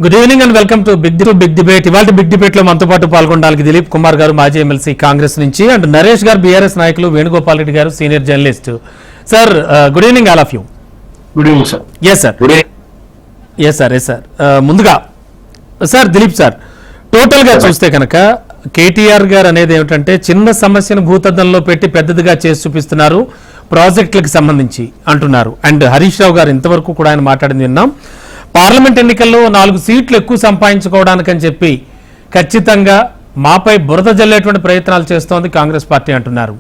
Good evening and welcome to big debate. ఇవాళ big debate లో మనతో పాటు పాల్గొనడానికి దిలీప్ కుమార్ గారు, మాజీ ఎమ్మెల్సీ కాంగ్రెస్ నుంచి, అండ్ నరేష్ గారు, బీఆర్ఎస్ నాయకులు, వేణుగోపాల్ రెడ్డి గారు, senior journalist. Sir, good evening all of you. Good evening sir. Yes sir. ముందుగా సార్ దిలీప్ సార్, టోటల్ గా చూస్తే కనుక కేటీఆర్ గారు అనేది ఏమిటంటే చిన్న సమస్యను భూతద్దంలో పెట్టి పెద్దదిగా చేసి చూపిస్తున్నారు ప్రాజెక్టులకు సంబంధించి అంటున్నారు. అండ్ హరీష్ రావు గారు ఇంతవరకు కూడా ఆయన మాట్లాడింది విన్నాం. పార్లమెంట్ ఎన్నికల్లో 4 సీట్లు ఎక్కువ సంపాదించుకోవడానికని చెప్పి ఖచ్చితంగా మాపై బురద జల్లేటువంటి ప్రయత్నాలు చేస్తోంది కాంగ్రెస్ పార్టీ అంటున్నారు.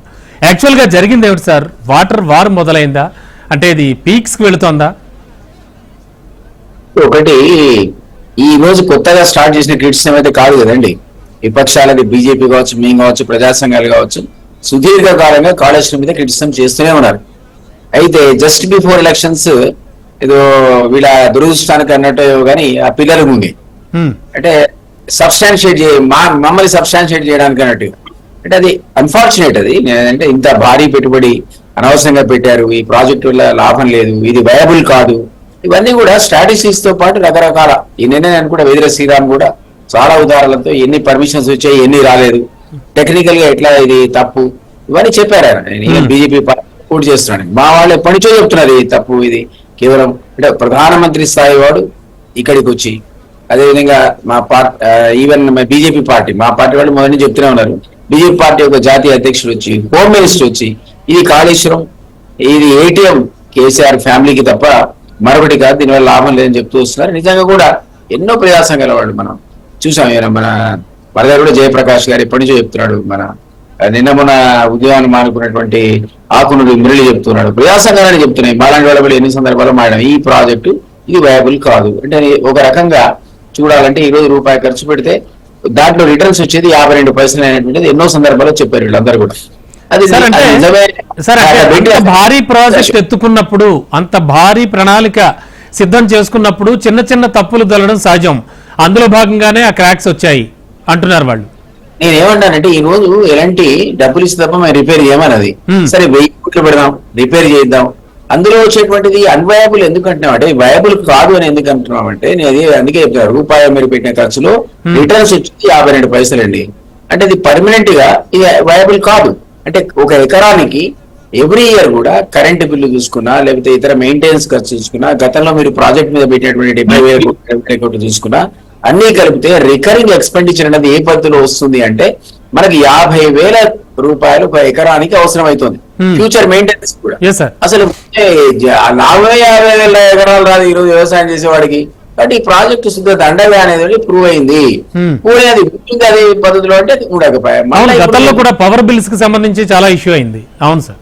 యాక్చువల్గా జరిగింది ఏమిటి సార్? Water war మొదలైందా? అంటే ఇది పీక్స్ కి వెళుతోందా? ఒకటి, ఈ రోజు కొత్తగా స్టార్ట్ చేసిన క్రిటిసిజం అయితే కాదు కదండి. విపక్షాలది బీజేపీ కావచ్చు, మేము కావచ్చు, ప్రజా సంఘాలు కావచ్చు, సుదీర్ఘకాలంగా కాళేశ్వరం మీద క్రిటిసిజం చేస్తూనే ఉన్నారు. అయితే జస్ట్ బిఫోర్ ఎలక్షన్స్ ఏదో వీళ్ళ దురదృష్టానికి అన్నట్టు కానీ ఆ పిల్లలు ఉంది అంటే సబ్స్టాన్షియేట్ మమ్మల్ని సబ్స్టాన్షియేట్ చేయడానికి అన్నట్టు. అంటే అది అన్ఫార్చునేట్. అది అంటే ఇంత భారీ పెట్టుబడి అనవసరంగా పెట్టారు, ఈ ప్రాజెక్టు వల్ల లాభం లేదు, ఇది వయబుల్ కాదు, ఇవన్నీ కూడా స్ట్రాటజీస్ తో పాటు రకరకాల ఈ నిర్ణయాన్ని కూడా వేదిర శ్రీరామ్ కూడా చాలా ఉదాహరణలతో ఎన్ని పర్మిషన్స్ వచ్చాయి, ఎన్ని రాలేదు, టెక్నికల్ గా ఎట్లా ఇది తప్పు, ఇవన్నీ చెప్పారు ఆయన. బీజేపీ పోటీ చేస్తున్నాడు. మా వాళ్ళు ఎప్పటి నుంచో చెప్తున్నారు ఇది తప్పు, ఇది కేవలం అంటే ప్రధానమంత్రి స్థాయి వాడు ఇక్కడికి వచ్చి, అదేవిధంగా మా పార్టీ ఈవెన్ బీజేపీ పార్టీ, మా పార్టీ వాళ్ళు మొదటి నుంచి చెప్తూనే ఉన్నారు. బీజేపీ పార్టీ యొక్క జాతీయ అధ్యక్షుడు వచ్చి, హోమ్ మినిస్టర్ వచ్చి, ఇది కాళేశ్వరం, ఇది ఏటీఎం కేసీఆర్ ఫ్యామిలీకి తప్ప మరొకటి కాదు, దీనివల్ల లాభం లేదని చెప్తూ వస్తున్నారు. నిజంగా కూడా ఎన్నో ప్రయాసం గలవాడు. మనం చూసాం, మన వరద కూడా జయప్రకాష్ గారు ఎప్పటి నుంచో చెప్తున్నాడు. నిన్న మొన్న ఉద్యోగాన్ని మానుకున్నటువంటి ఆకునుడు మురళి చెప్తున్నాడు, ప్రయాసంగానే చెప్తున్నాయి. మాలాంటి వాళ్ళ ఎన్ని సందర్భాలు మాయడం ఈ ప్రాజెక్టు ఇది వయబుల్ కాదు. అంటే ఒక రకంగా చూడాలంటే ఈ రోజు రూపాయి ఖర్చు పెడితే దాంట్లో రిటర్న్స్ వచ్చేది 52 పైసలు అనేటువంటిది ఎన్నో సందర్భాల్లో చెప్పారు వీళ్ళందరూ కూడా. భారీ ప్రాజెక్ట్ ఎత్తుకున్నప్పుడు, అంత భారీ ప్రణాళిక సిద్ధం చేసుకున్నప్పుడు చిన్న చిన్న తప్పులు దొరకడం సహజం. అందులో భాగంగానే ఆ క్రాక్స్ వచ్చాయి అంటున్నారు వాళ్ళు. నేనేమంటానంటే ఈ రోజు ఎలాంటి డబ్బులు ఇస్తే తప్ప మేము రిపేర్ చేయమన్నది. సరే 1000 కోట్లు పెడదాం, రిపేర్ చేద్దాం. అందులో వచ్చేటువంటిది అన్వయబుల్ ఎందుకు అంటున్నాం అంటే, వయబుల్ కాదు అని ఎందుకు అంటున్నాం అంటే, నేను అది అందుకే చెప్తాను, రూపాయి మీరు పెట్టిన ఖర్చులో రిటర్న్స్ వచ్చి 52 పైసలండి. అంటే ఇది పర్మనెంట్ గా ఇది వయబుల్ కాదు. అంటే ఒక ఎకరానికి ఎవ్రీ ఇయర్ కూడా కరెంటు బిల్లు చూసుకున్నా, లేకపోతే ఇతర మెయింటెనెన్స్ ఖర్చు చూసుకున్నా, గతంలో మీరు ప్రాజెక్ట్ మీద పెట్టినటువంటి 70,000 కోట్లు చూసుకున్నా, అన్ని కలిపితే రికరింగ్ ఎక్స్పెండిచర్ అనేది ఏ పద్ధతిలో వస్తుంది అంటే మనకి 50,000 రూపాయలు ఒక ఎకరానికి అవసరం అవుతుంది. ఫ్యూచర్ మెయింటెనెన్స్ కూడా. అసలు 40,000-50,000 ఎకరాలు రాదు ఈ రోజు వ్యవసాయం చేసేవాడికి. కాబట్టి ఈ ప్రాజెక్టు శుద్ధ దండగా అనేది ప్రూవ్ అయింది. అది అదే పద్ధతిలో అంటే గతంలో కూడా పవర్ బిల్స్ కి సంబంధించి చాలా ఇష్యూ అయింది. అవును సార్,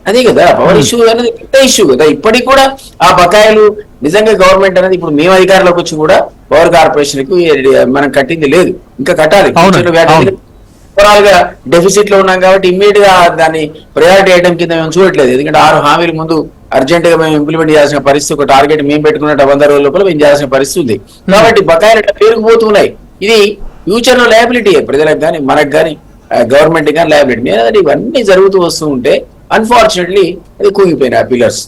అదే కదా పవర్ ఇష్యూ అనేది పెద్ద ఇష్యూ కదా. ఇప్పటికి కూడా ఆ బకాయిలు నిజంగా గవర్నమెంట్ అనేది ఇప్పుడు మేము అధికారంలోకి వచ్చి కూడా పవర్ కార్పొరేషన్ కి మనం కట్టింది లేదు, ఇంకా కట్టాలి. ఓవరాల్ గా డెఫిసిట్ లో ఉన్నాం కాబట్టి ఇమ్మీడియట్ గా దాన్ని ప్రయారిటీ ఐటమ్ కింద మేము చూడట్లేదు. ఎందుకంటే 6 హామీల ముందు అర్జెంట్ గా మేము ఇంప్లిమెంట్ చేయాల్సిన పరిస్థితి, ఒక టార్గెట్ మేము పెట్టుకున్న 100 రోజుల లోపల మేము చేయాల్సిన పరిస్థితి ఉంది. కాబట్టి బకాయిలు పేరుకుపోతున్నాయి. ఇది ఫ్యూచర్ లో లయబిలిటీ ప్రజలకు కానీ మనకు కానీ గవర్నమెంట్ కానీ లయబిలిటీ. నేను ఇవన్నీ జరుగుతూ వస్తూ ఉంటే అన్ఫార్చునేట్లీ అది కూగిపోయినాయి ఆ పిల్లర్స్.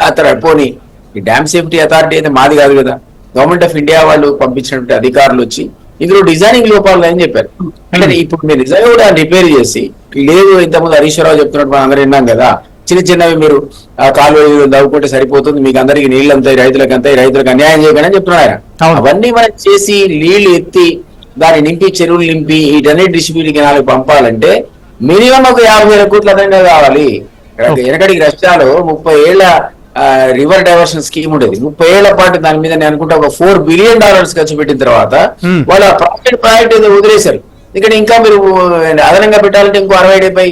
ఆ తర్వాత పోనీ ఈ డ్యామ్ సేఫ్టీ అథారిటీ అయితే మాది కాదు కదా, గవర్నమెంట్ ఆఫ్ ఇండియా వాళ్ళు పంపించినటువంటి అధికారులు వచ్చి ఇందులో డిజైనింగ్ లోపాలు అని చెప్పారు. అంటే ఇప్పుడు మీరు నిజంగా కూడా రిపేర్ చేసి లేదు, ఇంతకుముందు హరీష్ రావు చెప్తున్నట్టు మనం అందరూ విన్నాం కదా, చిన్న చిన్నవి మీరు ఆ కాలువలు దవ్వుకుంటే సరిపోతుంది, మీకు అందరికి నీళ్ళు అంతాయి, రైతులకు అంతాయి, రైతులకు అన్యాయం చేయకండి అని చెప్తున్నారు ఆయన. అవన్నీ మనం చేసి నీళ్లు ఎత్తి దాన్ని నింపి చెరువులు నింపి వీటన్ని డిస్ట్రిబ్యూట్ కెనాలకు పంపాలంటే మినిమం ఒక 50,000 కోట్లు అదనంగా కావాలి. వెనకడికి రష్యాలో 30 ఏళ్ల రివర్ డైవర్షన్ స్కీమ్ ఉండేది. 30 ఏళ్ల పాటు దాని మీద నేను అనుకుంటా ఒక $4 బిలియన్ ఖర్చు పెట్టిన తర్వాత వాళ్ళ ప్రాజెక్ట్ ఏదో వదిలేశారు. ఇక్కడ ఇంకా మీరు అదనంగా పెట్టాలంటే ఇంకో $60-70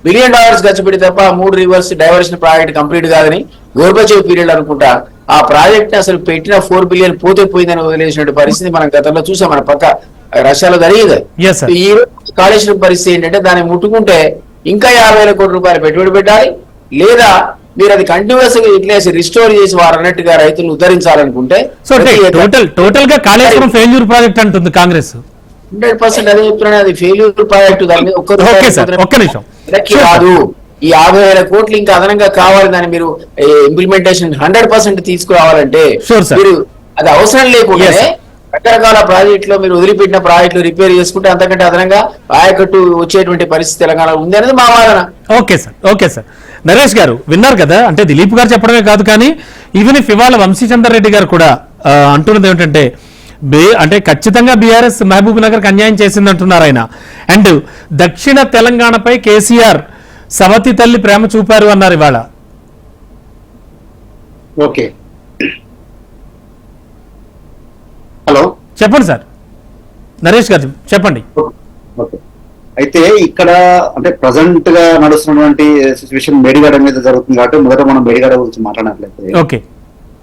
బిలియన్ ఖర్చు పెట్టి తప్ప 3 రివర్స్ డైవర్షన్ ప్రాజెక్ట్ కంప్లీట్ కాదని గోర్బచేవ్ పీరియడ్ అనుకుంటా ఆ ప్రాజెక్ట్ ని అసలు పెట్టిన 4 బిలియన్ పోతే పోయిందని వదిలేసినట్టు పరిస్థితి మనం గతంలో చూసాం. మన పక్క రష్యాలో జరిగేది. ఈ కాళేశ్వరం పరిస్థితి ఏంటంటే దాన్ని ముట్టుకుంటే ఇంకా 50,000 కోట్ల రూపాయలు పెట్టుబడి పెట్టాలి, లేదా మీరు అది కంటిన్యూస్ గా ఇట్లేసి రిస్టోర్ చేసి వారు అన్నట్టుగా రైతులను ఉద్ధరించాలనుకుంటే టోటల్ గా కాళేశ్వరం ఫెయిల్యూర్ ప్రాజెక్ట్ అంటుంది కాంగ్రెస్. 100% అదే చెప్తున్నాను, అది ఫెయిల్యూర్ ప్రాజెక్టు. దాని మీద ఒక్క నిమిషం కాదు, ఈ 50,000 కోట్లు ఇంకా అదనంగా కావాలి. దాన్ని మీరు ఇంప్లిమెంటేషన్ 100% తీసుకురావాలంటే మీరు అది అవసరం లేకుండానే రకరకాల ప్రాజెక్టులో మీరు వదిలిపెట్టిన ప్రాజెక్టులు రిపేర్ చేసుకుంటే అంతకంటే అదనంగా ఆయకట్టు వచ్చేటువంటి పరిస్థితి తెలంగాణ ఉంది అనేది మా వాదన. Okay sir, okay sir. Naresh గారు విన్నారు కదా, అంటే దిలీప్ గారు చెప్పడమే కాదు కానీ ఈవెన్ ఇఫ్ ఇవాళ వంశీచందర్ రెడ్డి గారు కూడా అంటున్నది ఏమిటంటే అంటే ఖచ్చితంగా బీఆర్ఎస్ మహబూబ్ నగర్కి అన్యాయం చేసింది అంటున్నారు ఆయన. అండ్ దక్షిణ తెలంగాణపై కేసీఆర్ సవతి తల్లి ప్రేమ చూపారు అన్నారు ఇవాళ. ఓకే, హలో చెప్పండి సార్, నరేష్ గారు చెప్పండి. ఓకే, అయితే ఇక్కడ అంటే ప్రజెంట్ గా నడుస్తున్నటువంటి సిచ్యువేషన్ మేడిగడ్డ మీద జరుగుతుంది కాబట్టి మొదట మనం మేడిగడ్డ గురించి మాట్లాడినట్లయితే ఓకే,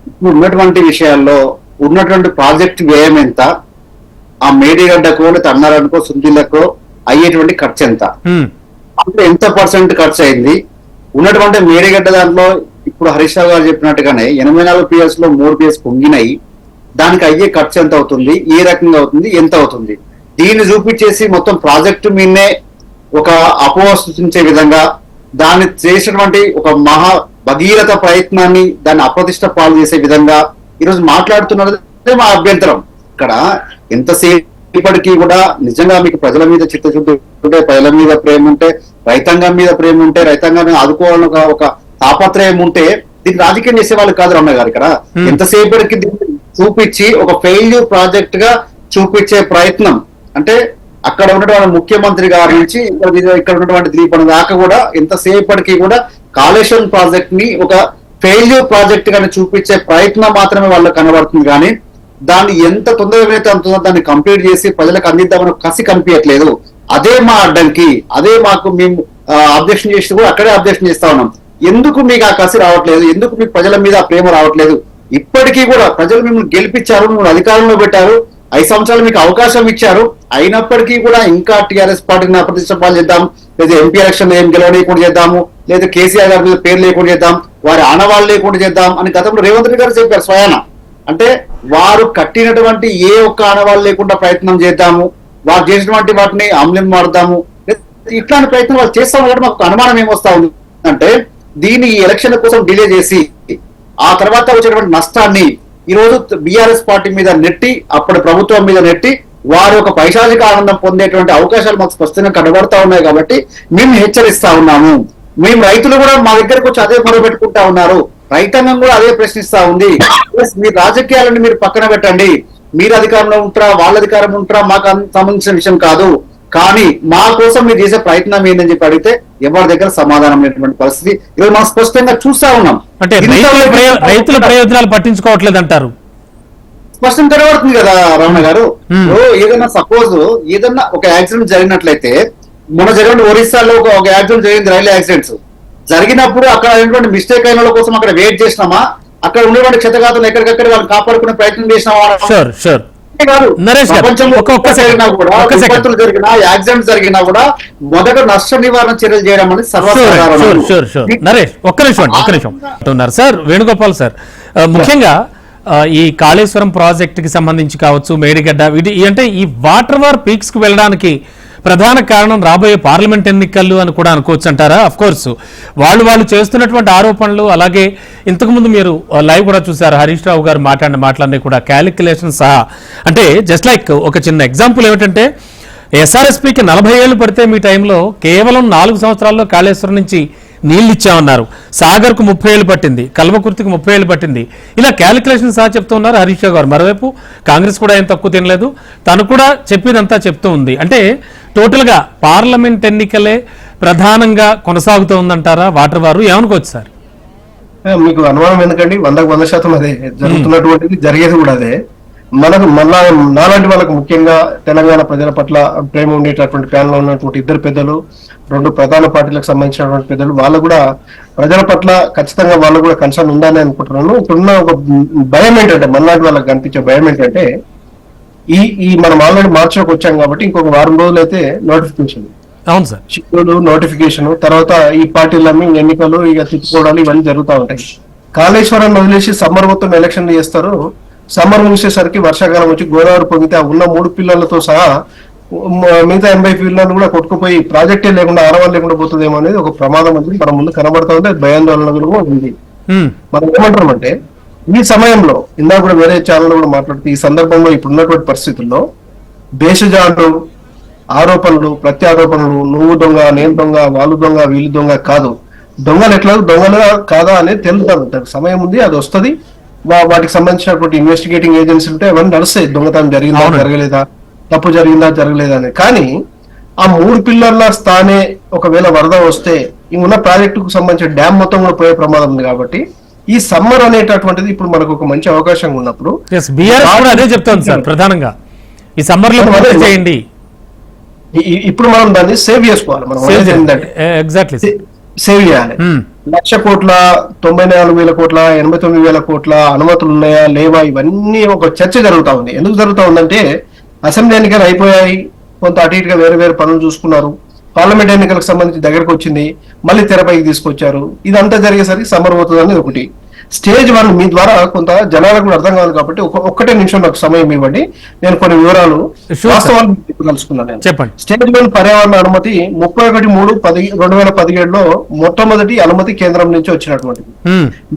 ఇప్పుడు ఉన్నటువంటి విషయాల్లో ఉన్నటువంటి ప్రాజెక్ట్ వ్యయం ఎంత, ఆ మేడిగడ్డకో లేదా అన్నారనుకో సుందిలకో అయ్యేటువంటి ఖర్చు ఎంత, అంటే ఎంత పర్సెంట్ ఖర్చు అయింది, ఉన్నటువంటి మేడిగడ్డ దాంట్లో ఇప్పుడు హరీష్ రావు గారు చెప్పినట్టుగానే 84 PS లో 3 PS పొంగినాయి, దానికి అయ్యే ఖర్చు ఎంత అవుతుంది, ఏ రకంగా అవుతుంది, ఎంత అవుతుంది, దీన్ని చూపించేసి మొత్తం ప్రాజెక్టు మీదనే ఒక అపోహ సృష్టించే విధంగా దాన్ని చేసినటువంటి ఒక మహా భగీరథ ప్రయత్నాన్ని దాన్ని అప్రతిష్ట పాలు చేసే విధంగా ఈరోజు మాట్లాడుతున్నదే మా అభ్యంతరం. ఇక్కడ ఎంతసేపటికి కూడా నిజంగా మీకు ప్రజల మీద చిత్తశుద్ధి ఉంటే, ప్రజల మీద ప్రేమ ఉంటే, రైతాంగం మీద ప్రేమ ఉంటే, రైతాంగాన్ని ఆదుకోవాలని ఒక తాపత్రయం ఉంటే దీన్ని రాజకీయం చేసే వాళ్ళు కాదు రమణ గారు. ఇక్కడ ఎంతసేపటికి దీన్ని చూపించి ఒక ఫెయిల్యూర్ ప్రాజెక్ట్ గా చూపించే ప్రయత్నం, అంటే అక్కడ ఉన్నటువంటి ముఖ్యమంత్రి గారి నుంచి ఇక్కడ ఉన్నటువంటి దీపం దాకా కూడా ఎంతసేపటికి కూడా కాళేశ్వరం ప్రాజెక్ట్ ని ఒక ఫెయిల్యూర్ ప్రాజెక్ట్ గాని చూపించే ప్రయత్నం మాత్రమే వాళ్ళకి కనబడుతుంది. కానీ దాన్ని ఎంత తొందరగా అయితే అంత దాన్ని కంప్లీట్ చేసి ప్రజలకు అందిద్దామని కసి కనిపించట్లేదు. అదే మా అడ్డంకి, అదే మాకు మేము అబ్జెక్షన్ చేసి కూడా అక్కడే అబ్జెక్షన్ చేస్తా ఉన్నాం. ఎందుకు మీకు ఆ కసి రావట్లేదు, ఎందుకు మీకు ప్రజల మీద ఆ ప్రేమ రావట్లేదు? ఇప్పటికీ కూడా ప్రజలు మిమ్మల్ని గెలిపించారు, మిమ్మల్ని అధికారంలో పెట్టారు, 5 సంవత్సరాలు మీకు అవకాశం ఇచ్చారు, అయినప్పటికీ కూడా ఇంకా టీఆర్ఎస్ పార్టీని అప్రతిష్టపాలు చేద్దాం, లేదా ఎంపీ ఎలక్షన్ ఏం గెలవలేకుండా చేద్దాము, లేదా కేసీఆర్ గారి మీద పేరు లేకుండా చేద్దాం, వారి ఆనవాళ్ళు లేకుండా చేద్దాం అని గతంలో రేవంత్ రెడ్డి గారు చెప్పారు స్వయాన. అంటే వారు కట్టినటువంటి ఏ ఒక్క ఆనవాళ్ళు లేకుండా ప్రయత్నం చేద్దాము, వారు చేసినటువంటి వాటిని అమలు మారుదాము, ఇట్లాంటి ప్రయత్నం వాళ్ళు చేస్తాము కాబట్టి మాకు అనుమానం ఏమొస్తా ఉంది అంటే దీన్ని ఈ ఎలక్షన్ కోసం డిలే చేసి ఆ తర్వాత వచ్చేటువంటి నష్టాన్ని ఈ రోజు బీఆర్ఎస్ పార్టీ మీద నెట్టి, అప్పటి ప్రభుత్వం మీద నెట్టి వారు ఒక పైశాచిక ఆనందం పొందేటువంటి అవకాశాలు మాకు స్పష్టంగా కనబడతా ఉన్నాయి. కాబట్టి మేము హెచ్చరిస్తా ఉన్నాము. మేము రైతులు కూడా మా దగ్గరకు వచ్చి అదే మొదలుపెట్టుకుంటా ఉన్నారు, రైతాంగం కూడా అదే ప్రశ్నిస్తా ఉంది. మీ రాజకీయాలను మీరు పక్కన పెట్టండి, మీరు అధికారంలో ఉంటారా వాళ్ళ అధికారం ఉంటారా మాకు సంబంధించిన విషయం కాదు, కానీ మా కోసం మీరు చేసే ప్రయత్నం ఏంటని చెప్పి అడిగితే ఎవరి దగ్గర సమాధానం లేనటువంటి పరిస్థితి ఈరోజు మనం స్పష్టంగా చూస్తా ఉన్నాం. అంటే రైతుల ప్రయోజనాలు పట్టించుకోవట్లేదు అంటారు, స్పష్టం కనబడుతుంది కదా రమణ గారు. ఏదైనా సపోజ్ ఏదన్నా ఒక యాక్సిడెంట్ జరిగినట్లయితే, మొన్న జరిగిన ఒరిస్సాలో ఒక యాక్సిడెంట్ జరిగింది, రైల్వే యాక్సిడెంట్స్ జరిగినప్పుడు అక్కడ అయినటువంటి మిస్టేక్ అయిన వాళ్ళ కోసం అక్కడ వెయిట్ చేసినామా, అక్కడ ఉండేటువంటి క్షతగాతలు ఎక్కడికక్కడ వాళ్ళని కాపాడుకునే ప్రయత్నం చేసినామా? విపత్తులు జరిగినా యాక్సిడెంట్ జరిగినా కూడా మొదట నష్ట నివారణ చర్యలు చేయడం అనేది సర్వసాధారణం. నరేష్ ఒక్క నిమిషం ఉన్నారు సార్. వేణుగోపాల్ సార్, ముఖ్యంగా ఈ కాళేశ్వరం ప్రాజెక్ట్ కి సంబంధించి కావచ్చు, మేడిగడ్డ వీటి అంటే ఈ వాటర్ వార్ పీక్స్ కు వెళ్ళడానికి ప్రధాన కారణం రాబోయే పార్లమెంట్ ఎన్నికలు అని కూడా అనుకోవచ్చు అంటారా? అఫ్ కోర్స్ వాళ్ళు చేస్తున్నటువంటి ఆరోపణలు, అలాగే ఇంతకుముందు మీరు లైవ్ కూడా చూసారు హరీష్ రావు గారు మాట్లాడిన కూడా క్యాలిక్యులేషన్ సహా. అంటే జస్ట్ లైక్ ఒక చిన్న ఎగ్జాంపుల్ ఏమిటంటే ఎస్ఆర్ఎస్పీకి 40 ఏళ్ళు పడితే మీ టైంలో కేవలం 4 సంవత్సరాల్లో కాళేశ్వరం నుంచి నీళ్లు ఇచ్చామన్నారు. సాగర్ కు 30 ఏళ్ళు పట్టింది, కల్వకుర్తికి 30 ఏళ్ళు పట్టింది. ఇలా క్యాలిక్యులేషన్ సహా చెప్తూ ఉన్నారు హరీష్ రావు గారు. మరోవైపు కాంగ్రెస్ కూడా ఏం తక్కువ తినలేదు, తను కూడా చెప్పినంతా చెప్తూ ఉంది. అంటే టోటల్ గా పార్లమెంట్ ఎన్నికలే ప్రధానంగా కొనసాగుతూ ఉందంటారా వాటర్ వారు? ఏమనుకోవచ్చు సార్? మీకు అనుమానం ఎందుకండి? 100% అదే జరుగుతున్నటువంటిది, జరిగేది కూడా అదే. మనకు మళ్ళా నాలాంటి వాళ్ళకు ముఖ్యంగా తెలంగాణ ప్రజల పట్ల ప్రేమ ఉండేటటువంటి ప్యానల్ ఉన్నటువంటి 2 పెద్దలు, 2 ప్రధాన పార్టీలకు సంబంధించినటువంటి పెద్దలు, వాళ్ళు కూడా ప్రజల పట్ల ఖచ్చితంగా వాళ్ళు కూడా కన్సర్న్ ఉందని అనుకుంటున్నాను. ఇప్పుడున్న ఒక భయం ఏంటంటే, మనలాంటి వాళ్ళకి కనిపించే భయం ఏంటంటే, ఈ మనం ఆల్రెడీ మార్చిలోకి వచ్చాం కాబట్టి ఇంకొక 1 వారం రోజులు అయితే నోటిఫికేషన్, అవును సార్, షెడ్యూల్ నోటిఫికేషన్, తర్వాత ఈ పార్టీలన్నీ ఎన్నికలు ఇక తిప్పుకోవడాలు ఇవన్నీ జరుగుతూ ఉంటాయి. కాళేశ్వరాన్ని వదిలేసి సమ్మర్ మొత్తం ఎలక్షన్లు చేస్తారు. సమ్మర్ ముగిసేసరికి వర్షాకాలం వచ్చి గోదావరి పొంగితే ఆ ఉన్న 3 పిల్లలతో సహా మిగతా 80 పిల్లలు కూడా కొట్టుకుపోయి ప్రాజెక్టే లేకుండా ఆనవాళ్ళు లేకుండా పోతుందేమో అనేది ఒక ప్రమాదం అనేది మన ముందు కనబడతా ఉంది. భయాందోళన కూడా ఉంది. మనం ఏమంటామంటే ఈ సమయంలో ఇందాక కూడా వేరే ఛానల్ కూడా మాట్లాడుతూ ఈ సందర్భంలో ఇప్పుడున్నటువంటి పరిస్థితుల్లో భేషజాలు, ఆరోపణలు, ప్రత్యారోపణలు, నువ్వు దొంగ, నేను దొంగ, వాళ్ళు దొంగ, వీళ్ళు దొంగ కాదు. దొంగలు ఎట్లా దొంగలుగా కాదా అనేది తెలుపుతారు. దానికి సమయం ఉంది, అది వస్తుంది. వాటికి సంబంధించినటువంటి ఇన్వెస్టిగేటింగ్ ఏజెన్సీ ఉంటే అవన్నీ నడుస్తాయి. దొంగతనం జరిగిందా, జరగలేదా, తప్పు జరిగిందా, జరగలేదా అని. కానీ ఆ 3 పిల్లర్ల స్థానే ఒకవేళ వరద వస్తే ఈ ఉన్న ప్రాజెక్టుకు సంబంధించిన డ్యామ్ మొత్తం కూడా పోయే ప్రమాదం ఉంది. కాబట్టి ఈ సమ్మర్ అనేటటువంటిది ఇప్పుడు మనకు ఒక మంచి అవకాశం ఉన్నప్పుడు బీఆర్ఎస్ కూడా అదే చెప్తోంది సార్, ప్రధానంగా ఈ సమ్మర్ లో చేయండి. ఇప్పుడు మనం దాన్ని సేవ్ చేసుకోవాలి. మనం ఎగ్జాక్ట్లీ సేవ్ చేయాలి. 1,00,000 కోట్ల, 94,000 కోట్ల, 89,000 కోట్ల అనుమతులు ఉన్నాయా లేవా, ఇవన్నీ ఒక చర్చ జరుగుతా ఉంది. ఎందుకు జరుగుతా ఉందంటే అసెంబ్లీ ఎన్నికలు అయిపోయాయి, కొంత అటు ఇటుగా వేరే వేరే పనులు చూసుకున్నారు, పార్లమెంట్ ఎన్నికలకు సంబంధించి దగ్గరకు వచ్చింది, మళ్ళీ తెరపైకి తీసుకొచ్చారు. ఇదంతా జరిగేసరికి సమ్మర్ పోతుంది అనేది ఒకటి. స్టేజ్ 1 మీ ద్వారా కొంత జనాలకు కూడా అర్థం కాదు కాబట్టి ఒక్కటే నిమిషం నాకు సమయం ఇవ్వండి, నేను కొన్ని వివరాలు వాస్తవాలు కలుసుకున్నాను. నేను చెప్పండి. స్టేజ్ 1 పర్యావరణ అనుమతి 31/3/2017లో మొట్టమొదటి అనుమతి కేంద్రం నుంచి వచ్చినటువంటిది.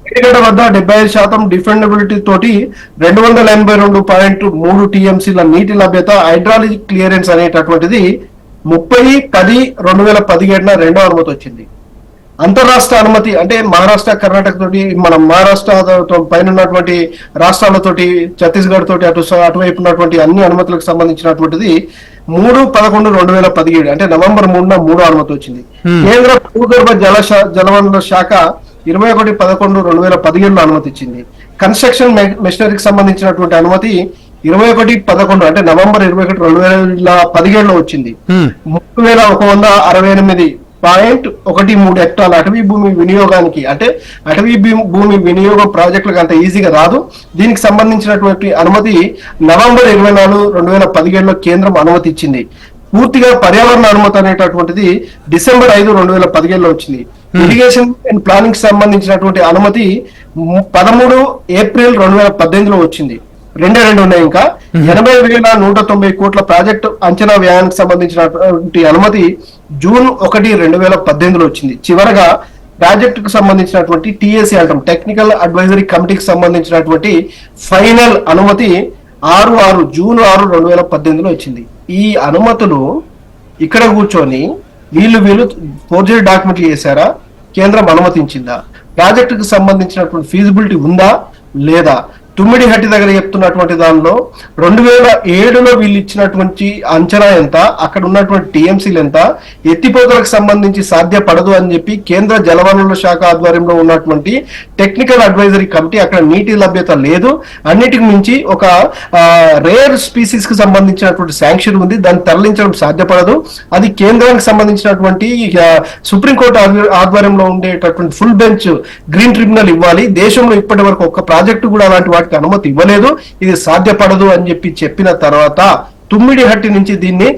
మేడిగడ్డ వద్ద 75% డిఫెండబిలిటీ తోటి 282.3 టీఎంసీల నీటి లభ్యత, హైడ్రాలజిక్ క్లియరెన్స్ అనేటటువంటిది 30/10/2017 రెండో అనుమతి వచ్చింది. అంతర్రాష్ట్ర అనుమతి అంటే మహారాష్ట్ర, కర్ణాటక తోటి, మన మహారాష్ట్ర పైన ఉన్నటువంటి రాష్ట్రాలతోటి, ఛత్తీస్గఢ్ తోటి అటువైపు ఉన్నటువంటి అన్ని అనుమతులకు సంబంధించినటువంటిది 3/11/2017 అంటే నవంబర్ 3న 3వ అనుమతి వచ్చింది. కేంద్ర భూగర్భ జలవనరుల శాఖ 21/11/2017లో అనుమతి ఇచ్చింది. కన్స్ట్రక్షన్ మెషినరీకి సంబంధించినటువంటి అనుమతి 21/11 అంటే నవంబర్ 21/2017లో వచ్చింది. 3168.13 హెక్టార్ల అటవీ భూమి వినియోగానికి, అంటే అటవీ భూమి వినియోగం ప్రాజెక్టులకు అంత ఈజీగా రాదు. దీనికి సంబంధించినటువంటి అనుమతి నవంబర్ 24, 2017లో కేంద్రం అనుమతి ఇచ్చింది. పూర్తిగా పర్యావరణ అనుమతి అనేటటువంటిది డిసెంబర్ 5, 2017లో వచ్చింది. ఇరిగేషన్ అండ్ ప్లానింగ్ సంబంధించినటువంటి అనుమతి 13 ఏప్రిల్ 2018లో వచ్చింది. 2 ఉన్నాయి. ఇంకా 80,190 కోట్ల ప్రాజెక్టు అంచనా వ్యయానికి సంబంధించినటువంటి అనుమతి జూన్ 1, 2018లో వచ్చింది. చివరగా ప్రాజెక్టుకు సంబంధించినటువంటి టిఎసి అంటాం, టెక్నికల్ అడ్వైజరీ కమిటీకి సంబంధించినటువంటి ఫైనల్ అనుమతి జూన్ 6, 2018లో వచ్చింది. ఈ అనుమతులు ఇక్కడ కూర్చొని వీళ్ళు ఫోర్జరీ డాక్యుమెంట్లు చేశారా, కేంద్రం అనుమతించిందా, ప్రాజెక్టుకు సంబంధించినటువంటి ఫీజిబిలిటీ ఉందా లేదా, తుమ్మిడిహట్టి దగ్గర చెప్తున్నటువంటి దానిలో 2007లో వీళ్ళు ఇచ్చినటువంటి అంచనా ఎంత, అక్కడ ఉన్నటువంటి టీఎంసీలు ఎంత, ఎత్తిపోతలకు సంబంధించి సాధ్యపడదు అని చెప్పి కేంద్ర జలవనరుల శాఖ ఆధ్వర్యంలో ఉన్నటువంటి టెక్నికల్ అడ్వైజరీ కమిటీ అక్కడ నీటి లభ్యత లేదు, అన్నిటికి మించి ఒక రేర్ స్పీసీస్ కి సంబంధించినటువంటి శాంక్షన్ ఉంది, దాన్ని తరలించడం సాధ్యపడదు, అది కేంద్రానికి సంబంధించినటువంటి సుప్రీంకోర్టు ఆధ్వర్యంలో ఉండేటటువంటి ఫుల్ బెంచ్ గ్రీన్ ట్రిబ్యునల్ ఇవ్వాలి, దేశంలో ఇప్పటి వరకు ఒక్క ప్రాజెక్టు కూడా అలాంటి వాటికి అనుమతి ఇవ్వలేదు, ఇది సాధ్యపడదు అని చెప్పిన తర్వాత తుమ్మిడిహట్టి నుంచి దీన్ని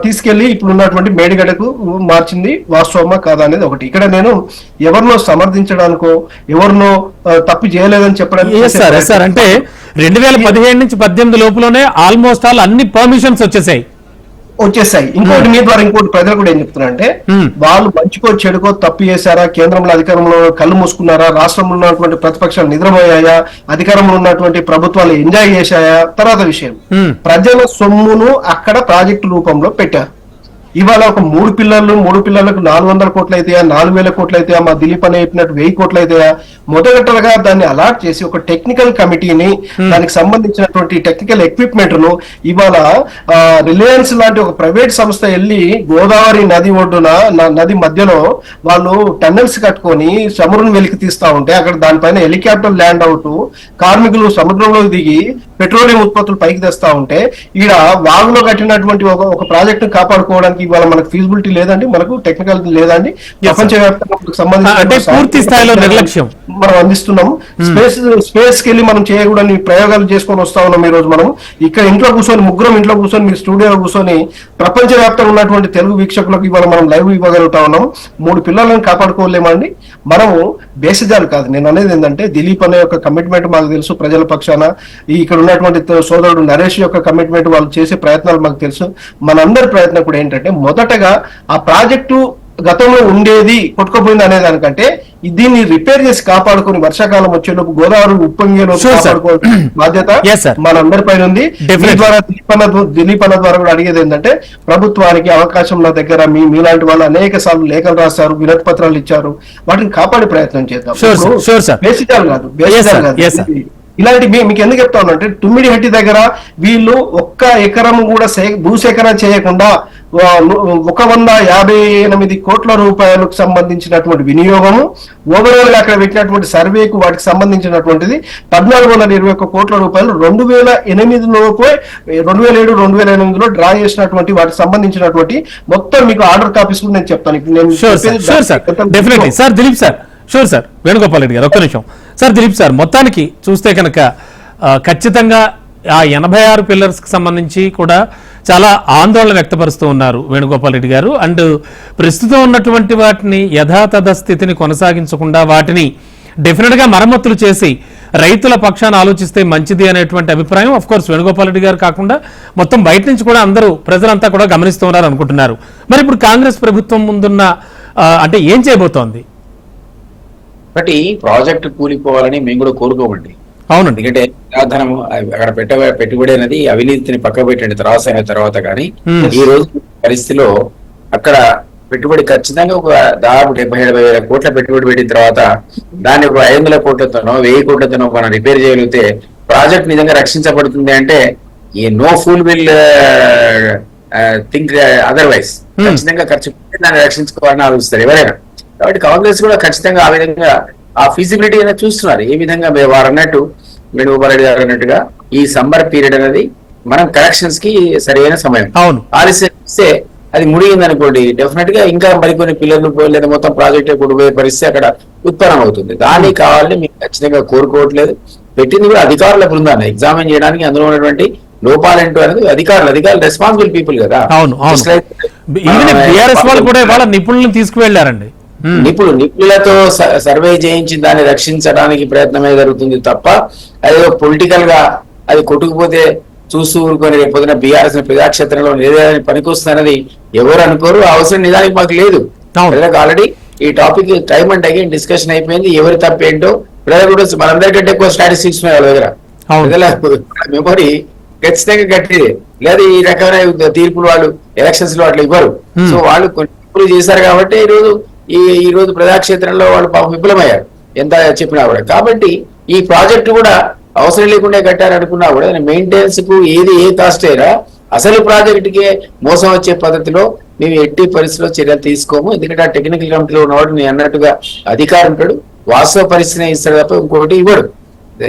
తీసుకెళ్లి ఇప్పుడు ఉన్నటువంటి మేడిగడ్డకు మార్చింది. వాస్తవమా కాదా అనేది ఒకటి. ఇక్కడ నేను ఎవరినో సమర్థించడానికో ఎవరినో తప్పు చేయలేదని చెప్పడానికి అంటే 2017 నుంచి 18 లోపులోనే ఆల్మోస్ట్ ఆల్ అన్ని పర్మిషన్స్ వచ్చేసాయి. ఇంకోటి మీ ద్వారా ఇంకోటి ప్రజలు కూడా ఏం చెప్తున్నారంటే, వాళ్ళు మంచికో చెడుకో తప్పు చేశారా, కేంద్రంలో అధికారంలో కళ్ళు మూసుకున్నారా, రాష్ట్రంలో ఉన్నటువంటి ప్రతిపక్షాలు నిద్రపోయాయా, అధికారంలో ఉన్నటువంటి ప్రభుత్వాలు ఎంజాయ్ చేశాయా, తర్వాత విషయం ప్రజల సొమ్మును అక్కడ ప్రాజెక్టు రూపంలో పెట్టారు. ఇవాళ ఒక 3 పిల్లర్లకు 400 కోట్లు అయితాయా, 4,000 కోట్లు అయితాయా, మా దిలీప్ అనే చెప్పినట్టు 1000 కోట్లు అయితాయా, మొదటగా దాన్ని అలాట్ చేసి ఒక టెక్నికల్ కమిటీని, దానికి సంబంధించినటువంటి టెక్నికల్ ఎక్విప్మెంట్ ను ఇవాళ రిలయన్స్ లాంటి ఒక ప్రైవేట్ సంస్థ వెళ్ళి గోదావరి నది ఒడ్డున నది మధ్యలో వాళ్ళు టన్నెల్స్ కట్టుకొని సముద్రం వెలికి తీస్తా ఉంటే అక్కడ దానిపైన హెలికాప్టర్ ల్యాండ్ అవుట్, కార్మికులు సముద్రంలో దిగి పెట్రోలియం ఉత్పత్తులు పైకి తెస్తా ఉంటే ఈడ వాగులో కట్టినటువంటి ఒక ప్రాజెక్ట్ కాపాడుకోవడానికి ఇవాళ మనకు ఫీజిబిలిటీ లేదండి, మనకు టెక్నికల్ లేదండి. ప్రపంచవ్యాప్తంగా సంబంధించిన పూర్తి స్థాయిలో నిర్లక్ష్యం మనం అందిస్తున్నాం. స్పేస్ కి వెళ్ళి మనం చేయకూడని ప్రయోగాలు చేసుకొని వస్తా ఉన్నాం. ఈ రోజు మనం ఇక్కడ ఇంట్లో కూర్చొని ఇంట్లో కూర్చొని మీ స్టూడియోలో కూర్చొని ప్రపంచవ్యాప్తంగా ఉన్నటువంటి తెలుగు వీక్షకులకు ఇవాళ మనం లైవ్ ఇవ్వగలుగుతా ఉన్నాం. 3 పిల్లలను కాపాడుకోలేమండి. మనము బేసిజాలు కాదు. నేను అనేది ఏంటంటే దిలీప్ అనే యొక్క కమిట్మెంట్ మాకు తెలుసు, ప్రజల పక్షాన ఇక్కడ ఉన్నటువంటి సోదరుడు నరేష్ యొక్క కమిట్మెంట్, వాళ్ళు చేసే ప్రయత్నాలు మాకు తెలుసు. మనందరి ప్రయత్నం కూడా ఏంటంటే మొదటగా ఆ ప్రాజెక్టు గతంలో ఉండేది కొట్టుకుపోయింది అనే దానికంటే దీన్ని రిపేర్ చేసి కాపాడుకొని వర్షాకాలం వచ్చేలోపు గోదావరి ఉప్పొంగేలోపు Sure, sir. కాపాడుకోవాల్సిన బాధ్యత Yes, sir. మనందరి పైన ఉంది. Definitely. దీని ద్వారా దిలీప్ అన్న ద్వారా కూడా అడిగేది ఏంటంటే ప్రభుత్వానికి అవకాశం నా దగ్గర మీలాంటి వాళ్ళు అనేక సార్లు లేఖలు రాశారు, వినతి పత్రాలు ఇచ్చారు, వాటిని కాపాడే ప్రయత్నం చేద్దాం. Sure, sir. Sure, sir. బేసికాలు కాదు, Yes, sir. బేసికాలు Yes, sir. కాదు. ఇలాంటి మీకు ఎందుకు చెప్తా ఉన్నానంటే తుమ్మిడిహట్టి దగ్గర వీళ్ళు ఒక్క ఎకరం కూడా భూసేకరణ చేయకుండా 158 కోట్ల రూపాయలకు సంబంధించినటువంటి వినియోగము, ఓవరాల్ గా అక్కడ పెట్టినటువంటి సర్వేకు వాటికి సంబంధించినటువంటిది 1421 కోట్ల రూపాయలు 2007-2008లో డ్రా చేసినటువంటి వాటికి సంబంధించినటువంటి మొత్తం మీకు ఆర్డర్ కాపీస్ కూడా నేను చెప్తాను. ఇప్పుడు నేను definitely sir. Dilip sir, sure sir. Venugopal Reddy గారు ఒక్క నిమిషం సార్. దిలీప్ సార్, మొత్తానికి చూస్తే కనుక ఖచ్చితంగా ఆ 86 పిల్లర్స్ కి సంబంధించి కూడా చాలా ఆందోళన వ్యక్తపరుస్తూ ఉన్నారు వేణుగోపాల్ రెడ్డి గారు. అండ్ ప్రస్తుతం ఉన్నటువంటి వాటిని యథాతథ స్థితిని కొనసాగించకుండా వాటిని డెఫినెట్ గా మరమ్మతులు చేసి రైతుల పక్షాన ఆలోచిస్తే మంచిది అనేటువంటి అభిప్రాయం ఆఫ్ కోర్స్ వేణుగోపాల్ రెడ్డి గారు కాకుండా మొత్తం బయట నుంచి కూడా అందరూ ప్రజలంతా కూడా గమనిస్తూ ఉన్నారు అనుకుంటున్నారు. మరి ఇప్పుడు కాంగ్రెస్ ప్రభుత్వం ముందున్న అంటే ఏం చేయబోతోంది? బట్టి ప్రాజెక్ట్ కూలిపోవాలని మేము కూడా కోరుకోమండి. అవునండి. ఎందుకంటే ధనం అక్కడ పెట్టుబడి అనేది అవినీతిని పక్క పెట్టండి తర్వాత కానీ ఈ రోజు పరిస్థితిలో అక్కడ పెట్టుబడి ఖచ్చితంగా ఒక దాదాపు 70-70 కోట్ల పెట్టుబడి పెట్టిన తర్వాత దాన్ని ఒక 500 కోట్లతోనో 1000 కోట్లతోనో మనం రిపేర్ చేయగలిగితే ప్రాజెక్ట్ నిజంగా రక్షించబడుతుంది అంటే ఈ no fool will think otherwise. ఖచ్చితంగా ఖర్చు పెట్టి దాన్ని రక్షించుకోవాలని ఆలోచిస్తారు ఎవరైనా. కాబట్టి కాంగ్రెస్ కూడా ఖచ్చితంగా ఆ విధంగా ఆ ఫీజిబిలిటీ అనేది చూస్తున్నారు. ఏ విధంగా వారు అన్నట్టు వేణుగోపాల్ రెడ్డి గారు అన్నట్టుగా ఈ సమ్మర్ పీరియడ్ అనేది మనం కరెక్షన్స్ కి సరైన సమయం. ఆలస్యం ఇస్తే అది ముడిగింది అనుకోండి, డెఫినెట్ గా ఇంకా మరికొన్ని పిల్లలు లేదా మొత్తం ప్రాజెక్ట్ కొడిపోయే పరిస్థితి అక్కడ ఉత్పన్నం అవుతుంది. దానికి కావాలని మేము ఖచ్చితంగా కోరుకోవట్లేదు. పెట్టింది కూడా అధికారుల బృందాన్ని ఎగ్జామిన్ చేయడానికి, అందులో ఉన్నటువంటి లోపాలేంటో అనేది అధికారులు రెస్పాన్సిబుల్ పీపుల్ కదా. నిపుణులను తీసుకువెళ్లారండి. నిపుణులతో సర్వే చేయించి దాన్ని రక్షించడానికి ప్రయత్నమే జరుగుతుంది తప్ప అదేదో పొలిటికల్ గా అది కొట్టుకుపోతే చూస్తూ ఊరుకొని రేపు పొద్దున బీఆర్ఎస్ ప్రజాక్షేత్రంలో ఏదైనా పనికొస్తుందన్నది ఎవరు అనుకోరు. అవసరం నిజానికి మాకు లేదు. ప్రజలకు ఆల్రెడీ ఈ topic time and again discussion అయిపోయింది. ఎవరి తప్పేంటో ప్రజలు కూడా మనందరికంటే ఎక్కువ స్టాటిస్టిక్స్ ఉన్నాయి వాళ్ళ దగ్గర. ప్రజల మెమొరీ ఖచ్చితంగా గట్టిదే. లేదా ఈ రకమైన తీర్పులు వాళ్ళు ఎలక్షన్స్ లో అట్లా ఇవ్వరు. సో వాళ్ళు కొన్ని చేశారు కాబట్టి ఈ రోజు ప్రజాక్షేత్రంలో వాళ్ళు పాపం విఫలమయ్యారు ఎంత చెప్పినా కూడా. కాబట్టి ఈ ప్రాజెక్టు కూడా అవసరం లేకుండా కట్టారనుకున్నా కూడా మెయింటెనెన్స్ కు ఏ కాస్ట్ అయినా అసలు ప్రాజెక్ట్ కి మోసం వచ్చే పద్ధతిలో మేము ఎట్టి పరిస్థితిలో చర్యలు తీసుకోము. ఎందుకంటే ఆ టెక్నికల్ కమిటీలో ఉన్నవాడు నేను అన్నట్టుగా అధికారం ఉంటాడు, వాస్తవ పరిస్థితిని ఇస్తాడు తప్ప ఇంకొకటి ఇవ్వడు.